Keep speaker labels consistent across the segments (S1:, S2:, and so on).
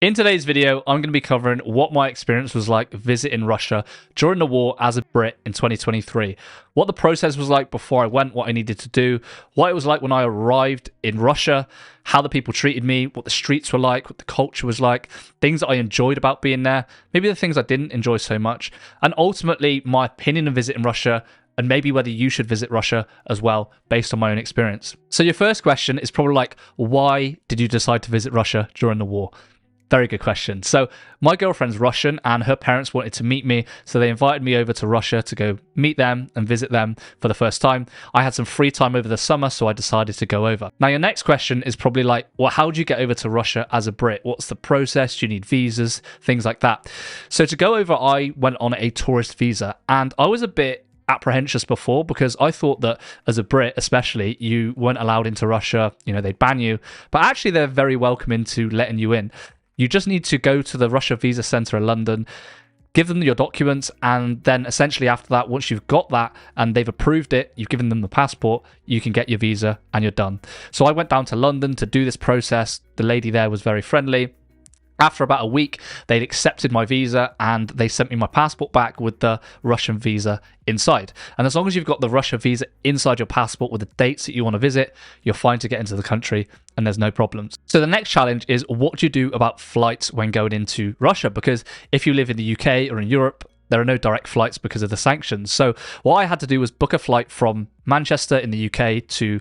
S1: In today's video, I'm going to be covering what my experience was like visiting Russia during the war as a Brit in 2023, what the process was like before I went, what I needed to do, what it was like when I arrived in Russia, how the people treated me, what the streets were like, what the culture was like, things that I enjoyed about being there, maybe the things I didn't enjoy so much, and ultimately my opinion of visiting Russia and maybe whether you should visit Russia as well, based on my own experience. So your first question is probably like, why did you decide to visit Russia during the war? Very good question. So my girlfriend's Russian and her parents wanted to meet me, so they invited me over to Russia to go meet them and visit them for the first time. I had some free time over the summer, so I decided to go over. Now your next question is probably like, well, how do you get over to Russia as a Brit? What's the process? Do you need visas? Things like that. So to go over, I went on a tourist visa, and I was a bit apprehensive before because I thought that as a Brit especially, you weren't allowed into Russia, they'd ban you, but actually they're very welcoming to letting you in. You just need to go to the Russia Visa Centre in London, give them your documents, and then essentially after that, once you've got that and they've approved it, you've given them the passport, you can get your visa and you're done. So I went down to London to do this process. The lady there was very friendly. After about a week, they'd accepted my visa and they sent me my passport back with the Russian visa inside. And as long as you've got the Russia visa inside your passport with the dates that you want to visit, you're fine to get into the country and there's no problems. So the next challenge is, what do you do about flights when going into Russia? Because if you live in the UK or in Europe, there are no direct flights because of the sanctions. So what I had to do was book a flight from Manchester in the UK to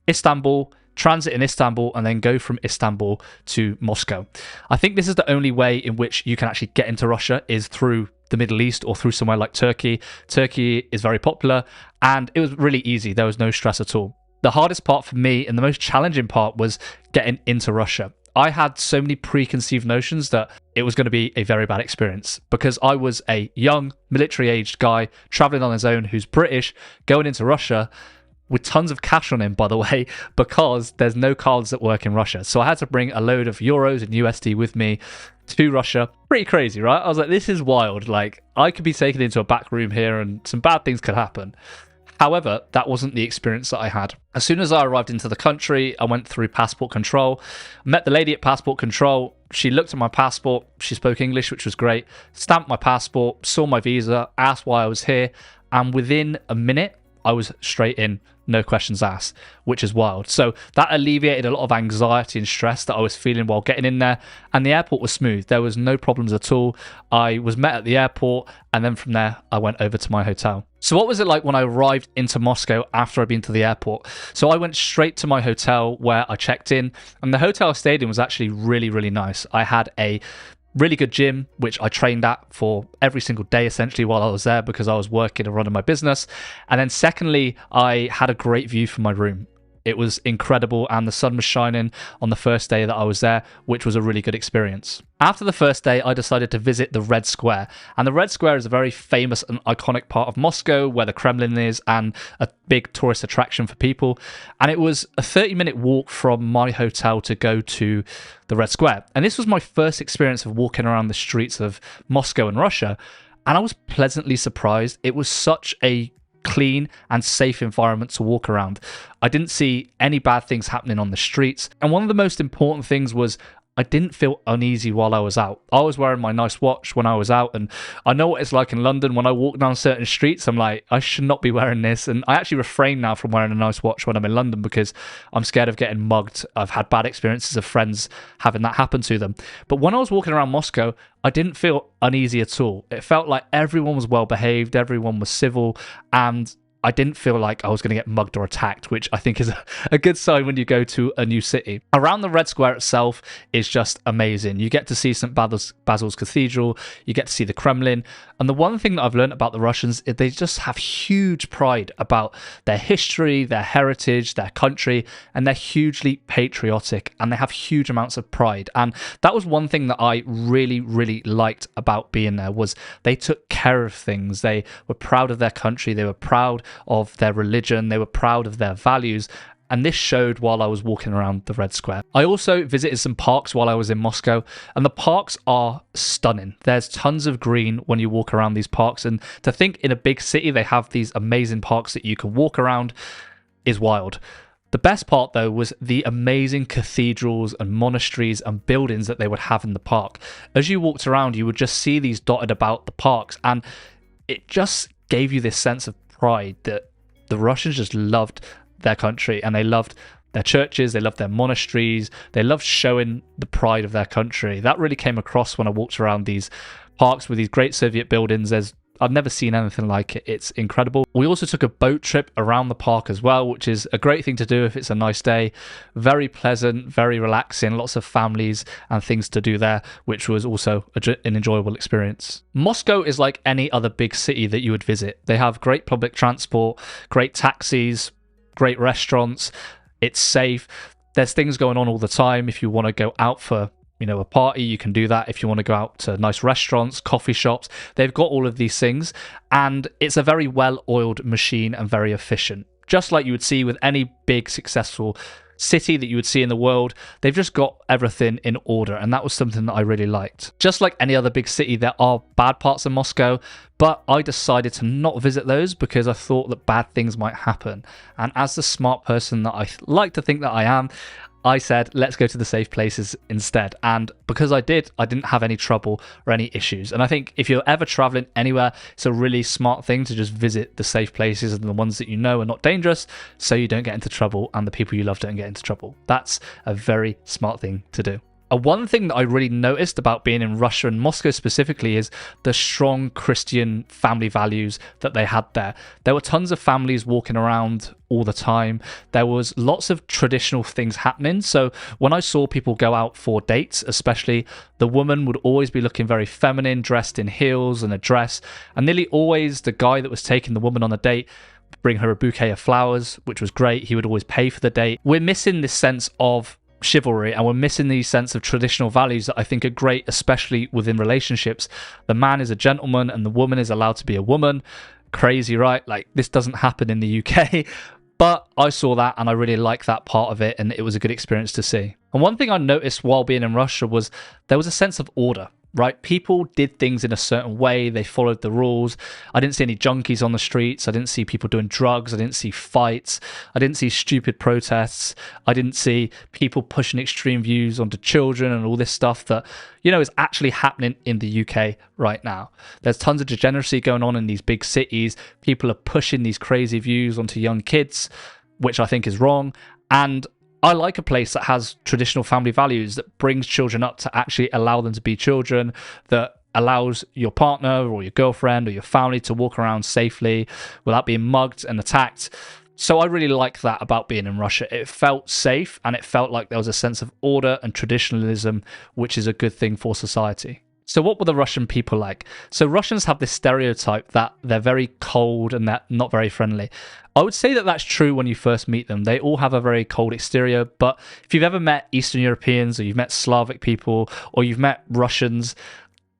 S1: Istanbul, transit in Istanbul, and then go from Istanbul to Moscow. I think this is the only way in which you can actually get into Russia is through the Middle East or through somewhere like Turkey. Turkey is very popular and it was really easy. There was no stress at all. The hardest part for me and the most challenging part was getting into Russia. I had so many preconceived notions that it was going to be a very bad experience because I was a young military-aged guy traveling on his own who's British, going into Russia with tons of cash on him, by the way, because there's no cards that work in Russia. So I had to bring a load of euros and USD with me to Russia. Pretty crazy, right? I was like, this is wild. Like, I could be taken into a back room here and some bad things could happen. However, that wasn't the experience that I had. As soon as I arrived into the country, I went through passport control, met the lady at passport control. She looked at my passport. She spoke English, which was great. Stamped my passport, saw my visa, asked why I was here. And within a minute, I was straight in, no questions asked, which is wild. So that alleviated a lot of anxiety and stress that I was feeling while getting in there. And the airport was smooth. There was no problems at all. I was met at the airport, and then from there, I went over to my hotel. So what was it like when I arrived into Moscow after I'd been to the airport? So I went straight to my hotel where I checked in, and the hotel I stayed in was actually really, really nice. I had a really good gym, which I trained at for every single day essentially while I was there because I was working and running my business. And then secondly, I had a great view from my room. It was incredible and the sun was shining on the first day that I was there, which was a really good experience. After the first day, I decided to visit the Red Square. And the Red Square is a very famous and iconic part of Moscow where the Kremlin is and a big tourist attraction for people. And it was a 30-minute walk from my hotel to go to the Red Square. And this was my first experience of walking around the streets of Moscow and Russia. And I was pleasantly surprised. It was such a clean and safe environment to walk around. I didn't see any bad things happening on the streets. And one of the most important things was I didn't feel uneasy while I was out. I was wearing my nice watch when I was out, and I know what it's like in London when I walk down certain streets. I'm like, I should not be wearing this, and I actually refrain now from wearing a nice watch when I'm in London because I'm scared of getting mugged. I've had bad experiences of friends having that happen to them. But when I was walking around Moscow, I didn't feel uneasy at all. It felt like everyone was well behaved, everyone was civil, and I didn't feel like I was going to get mugged or attacked, which I think is a good sign when you go to a new city. Around the Red Square itself is just amazing. You get to see St Basil's Cathedral, you get to see the Kremlin. And the one thing that I've learned about the Russians is they just have huge pride about their history, their heritage, their country, and they're hugely patriotic and they have huge amounts of pride. And that was one thing that I really, really liked about being there was they took care of things. They were proud of their country. They were proud of their religion. They were proud of their values. And this showed while I was walking around the Red Square. I also visited some parks while I was in Moscow, and the parks are stunning. There's tons of green when you walk around these parks, and to think in a big city they have these amazing parks that you can walk around is wild. The best part, though, was the amazing cathedrals and monasteries and buildings that they would have in the park. As you walked around, you would just see these dotted about the parks, and it just gave you this sense of pride that the Russians just loved their country, and they loved their churches, they loved their monasteries, they loved showing the pride of their country. That really came across when I walked around these parks with these great Soviet buildings. I've never seen anything like it. It's incredible. We also took a boat trip around the park as well, which is a great thing to do if it's a nice day. Very pleasant, very relaxing, lots of families and things to do there, which was also an enjoyable experience. Moscow is like any other big city that you would visit. They have great public transport, great taxis, great restaurants. It's safe. There's things going on all the time. If you want to go out for a party, you can do that. If you want to go out to nice restaurants, coffee shops, they've got all of these things. And it's a very well-oiled machine and very efficient. Just like you would see with any big, successful city that you would see in the world, they've just got everything in order. And that was something that I really liked. Just like any other big city, there are bad parts of Moscow, but I decided to not visit those because I thought that bad things might happen. And as the smart person that I like to think that I am, I said, let's go to the safe places instead. And because I didn't have any trouble or any issues. And I think if you're ever traveling anywhere, it's a really smart thing to just visit the safe places and the ones that you know are not dangerous, so you don't get into trouble and the people you love don't get into trouble. That's a very smart thing to do. One thing that I really noticed about being in Russia and Moscow specifically is the strong Christian family values that they had there. There were tons of families walking around all the time. There was lots of traditional things happening. So when I saw people go out for dates, especially, the woman would always be looking very feminine, dressed in heels and a dress. And nearly always the guy that was taking the woman on a date bring her a bouquet of flowers, which was great. He would always pay for the date. We're missing this sense of chivalry, and we're missing the sense of traditional values that I think are great, especially within relationships. The man is a gentleman and the woman is allowed to be a woman. Crazy, right? Like, this doesn't happen in the UK, but I saw that and I really liked that part of it, and it was a good experience to see. And one thing I noticed while being in Russia was there was a sense of order. Right? People did things in a certain way. They followed the rules. I didn't see any junkies on the streets. I didn't see people doing drugs. I didn't see fights. I didn't see stupid protests. I didn't see people pushing extreme views onto children and all this stuff that, is actually happening in the UK right now. There's tons of degeneracy going on in these big cities. People are pushing these crazy views onto young kids, which I think is wrong. And I like a place that has traditional family values, that brings children up to actually allow them to be children, that allows your partner or your girlfriend or your family to walk around safely without being mugged and attacked. So I really like that about being in Russia. It felt safe and it felt like there was a sense of order and traditionalism, which is a good thing for society. So what were the Russian people like? So Russians have this stereotype that they're very cold and they're not very friendly. I would say that that's true when you first meet them. They all have a very cold exterior, but if you've ever met Eastern Europeans or you've met Slavic people or you've met Russians,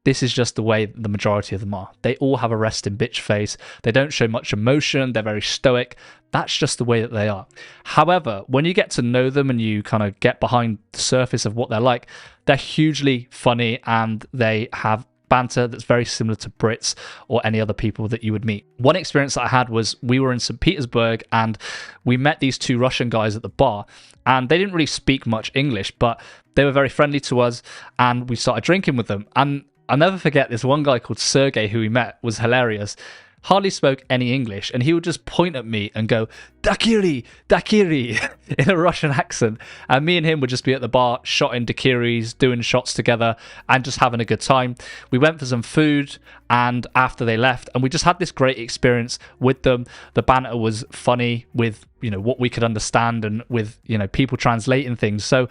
S1: this is just the way the majority of them are. They all have a resting bitch face. They don't show much emotion. They're very stoic. That's just the way that they are. However, when you get to know them and you kind of get behind the surface of what they're like, they're hugely funny and they have banter that's very similar to Brits or any other people that you would meet. One experience that I had was we were in St Petersburg and we met these two Russian guys at the bar, and they didn't really speak much English, but they were very friendly to us and we started drinking with them. And I'll never forget, this one guy called Sergey who we met was hilarious. Hardly spoke any English, and he would just point at me and go, "Daiquiri, daiquiri," in a Russian accent. And me and him would just be at the bar, shotting daiquiris, doing shots together, and just having a good time. We went for some food, and after they left, and we just had this great experience with them. The banter was funny with, what we could understand, and with, people translating things. So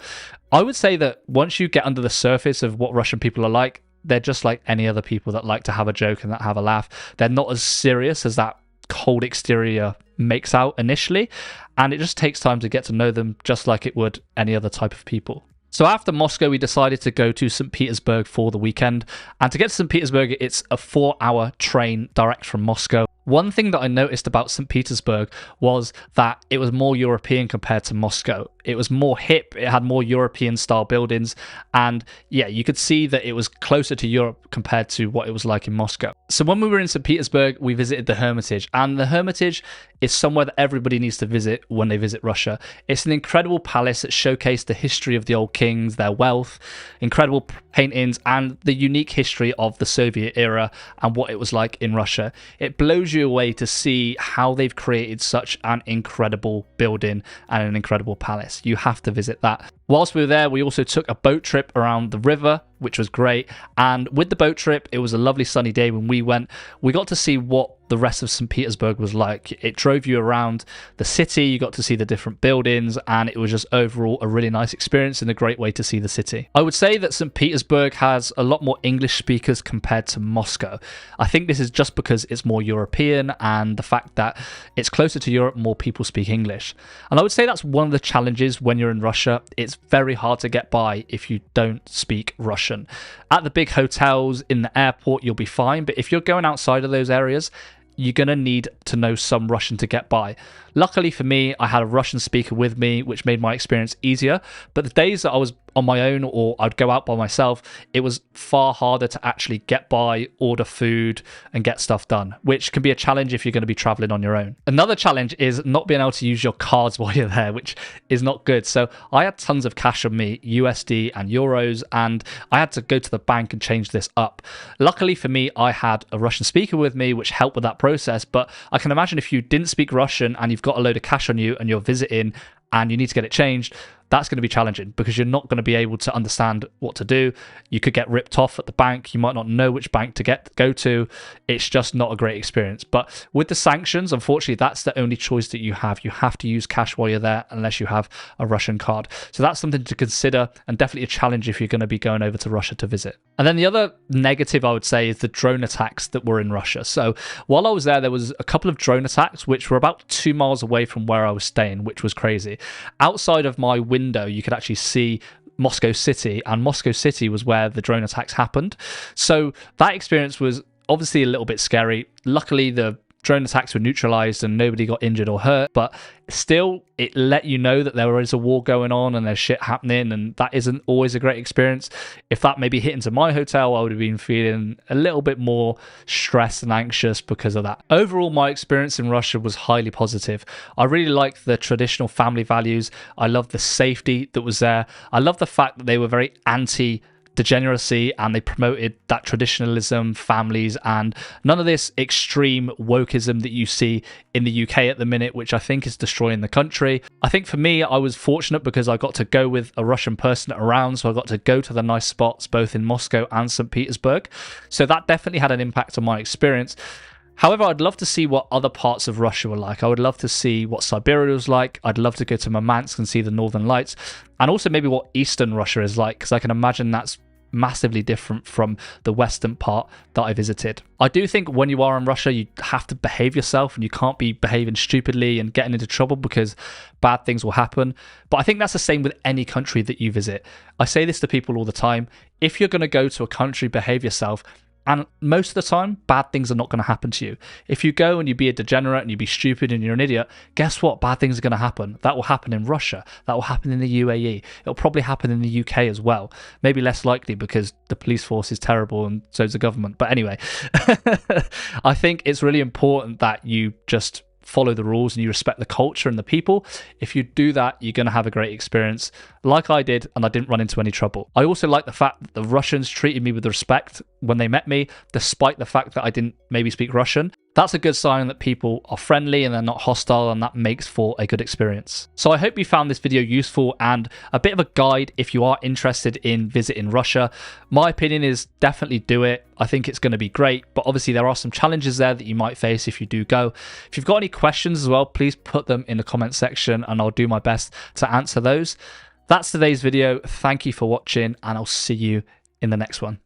S1: I would say that once you get under the surface of what Russian people are like, they're just like any other people that like to have a joke and that have a laugh. They're not as serious as that cold exterior makes out initially, and it just takes time to get to know them, just like it would any other type of people. So after Moscow, we decided to go to St Petersburg for the weekend. And to get to St Petersburg, it's a 4-hour train direct from Moscow. One thing that I noticed about St. Petersburg was that it was more European compared to Moscow. It was more hip, it had more European style buildings, and yeah, you could see that it was closer to Europe compared to what it was like in Moscow. So when we were in St. Petersburg, we visited the Hermitage, and the Hermitage is somewhere that everybody needs to visit when they visit Russia. It's an incredible palace that showcased the history of the old kings, their wealth, incredible paintings, and the unique history of the Soviet era and what it was like in Russia. It blows you away to see how they've created such an incredible building and an incredible palace. You have to visit that. Whilst we were there, we also took a boat trip around the river, which was great. And with the boat trip, it was a lovely sunny day when we went. We got to see what the rest of St. Petersburg was like. It drove you around the city, you got to see the different buildings, and it was just overall a really nice experience and a great way to see the city. I would say that St. Petersburg has a lot more English speakers compared to Moscow. I think this is just because it's more European and the fact that it's closer to Europe, more people speak English. And I would say that's one of the challenges when you're in Russia. It's very hard to get by if you don't speak Russian. At the big hotels, in the airport, you'll be fine, but if you're going outside of those areas, you're going to need to know some Russian to get by. Luckily for me, I had a Russian speaker with me, which made my experience easier. But the days that I was on my own or I'd go out by myself, it was far harder to actually get by, order food, and get stuff done, which can be a challenge if you're going to be traveling on your own. Another challenge is not being able to use your cards while you're there, which is not good. So I had tons of cash on me, USD and euros, and I had to go to the bank and change this up. Luckily for me, I had a Russian speaker with me, which helped with that process. But I can imagine if you didn't speak Russian and you've got a load of cash on you and you're visiting and you need to get it changed, that's going to be challenging because you're not going to be able to understand what to do. You could get ripped off at the bank. You might not know which bank to go to. It's just not a great experience. But with the sanctions, unfortunately, that's the only choice that you have. You have to use cash while you're there unless you have a Russian card. So that's something to consider and definitely a challenge if you're going to be going over to Russia to visit. And then the other negative, I would say, is the drone attacks that were in Russia. So while I was there was a couple of drone attacks, which were about 2 miles away from where I was staying, which was crazy. Outside of my window, you could actually see Moscow City, and Moscow City was where the drone attacks happened. So that experience was obviously a little bit scary. Luckily, the drone attacks were neutralized and nobody got injured or hurt, but still it let you know that there is a war going on and there's shit happening, and that isn't always a great experience. If that maybe hit into my hotel, I would have been feeling a little bit more stressed and anxious because of that. Overall, my experience in Russia was highly positive. I really liked the traditional family values. I loved the safety that was there. I love the fact that they were very anti-degeneracy and they promoted that traditionalism, families, and none of this extreme wokeism that you see in the UK at the minute, which I think is destroying the country. I think for me, I was fortunate because I got to go with a Russian person around, so I got to go to the nice spots both in Moscow and St. Petersburg. So that definitely had an impact on my experience. However, I'd love to see what other parts of Russia were like. I would love to see what Siberia was like. I'd love to go to Murmansk and see the Northern Lights, and also maybe what Eastern Russia is like, because I can imagine that's massively different from the western part that I visited. I do think when you are in Russia, you have to behave yourself and you can't be behaving stupidly and getting into trouble because bad things will happen. But I think that's the same with any country that you visit. I say this to people all the time. If you're going to go to a country, behave yourself. And most of the time, bad things are not going to happen to you. If you go and you be a degenerate and you be stupid and you're an idiot, guess what? Bad things are going to happen. That will happen in Russia. That will happen in the UAE. It'll probably happen in the UK as well. Maybe less likely because the police force is terrible and so is the government. But anyway, I think it's really important that you just follow the rules and you respect the culture and the people. If you do that, you're going to have a great experience like I did, and I didn't run into any trouble. I also like the fact that the Russians treated me with respect when they met me, despite the fact that I didn't maybe speak Russian. That's a good sign that people are friendly and they're not hostile, and that makes for a good experience. So I hope you found this video useful and a bit of a guide if you are interested in visiting Russia. My opinion is definitely do it. I think it's going to be great, but obviously there are some challenges there that you might face if you do go. If you've got any questions as well, please put them in the comment section and I'll do my best to answer those. That's today's video. Thank you for watching, and I'll see you in the next one.